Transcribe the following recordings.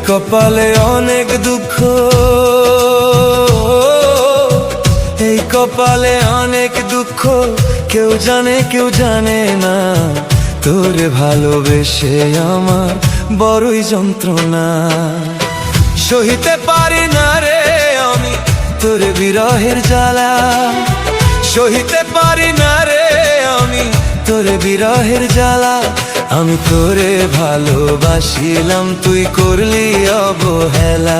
কপালে অনেক দুঃখ, এই কপালে অনেক দুঃখ, কেউ জানে না। তোরে ভালোবেসে আমার বড়ই যন্ত্রণা, সহিতে পারি না রে আমি তোরে বিরহের জ্বালা, সহিতে পারি না রে আমি তোরে বিরহের জ্বালা। আমি তোরে ভালোবাসিলাম, তুই করলি অবহেলা।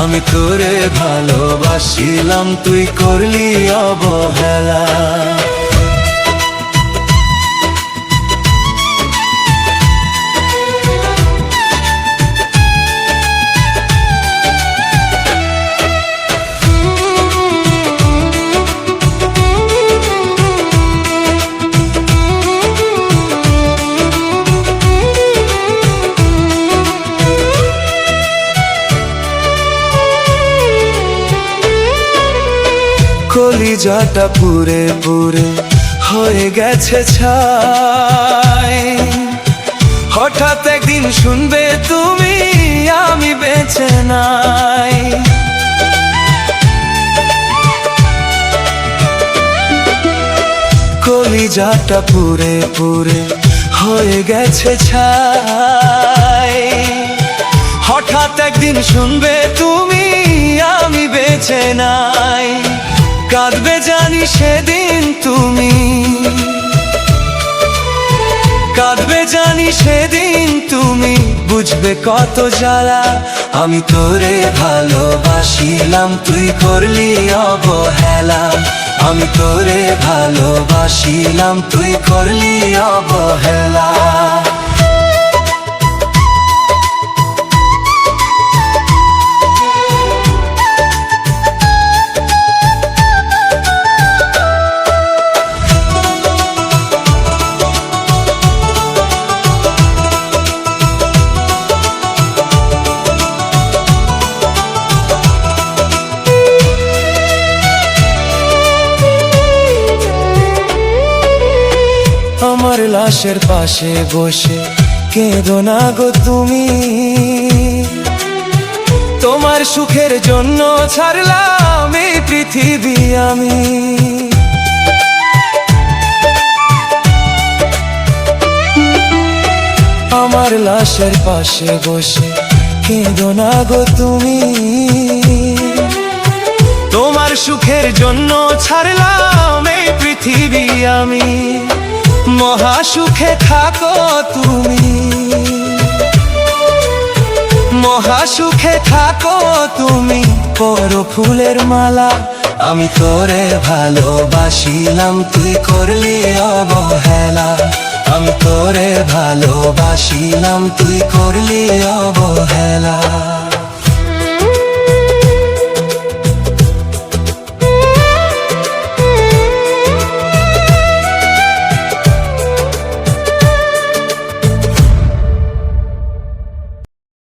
আমি তোরে ভালোবাসিলাম, তুই করলি অবহেলা। কলিজাটা পুরে পুরে হয়ে গেছে ছাই, হঠাৎ একদিন শুনবে তুমি আমি বেঁচে নাই। কলিজাটা পুরে পুরে হয়ে গেছে ছাই, হঠাৎ একদিন শুনবে তুমি আমি বেঁচে নাই। কাঁদবে জানি সেদিন তুমি, কাঁদবে জানি সেদিন তুমি, বুঝবে কত জ্বালা। আমি তোরে ভালোবাসিলাম, তুই করলি অবহেলা। আমি তোরে ভালোবাসিলাম, তুই করলি অবহেলা। আমার লাশের পাশে বসে কেঁদো না গো তুমি, তোমার সুখের জন্য ছাড়লাম এই পৃথিবী আমি। আমার লাশের পাশে বসে কেঁদো না গো তুমি, তোমার সুখের জন্য ছাড়লাম এই পৃথিবী আমি। মহাসুখে থাকো তুমি, মহাসুখে থাকো তুমি, পরো ফুলের মালা। আমি তোরে ভালোবাসিলাম, তুই করলি অবহেলা। আমি তোরে ভালোবাসিলাম, তুই করলি অবহেলা।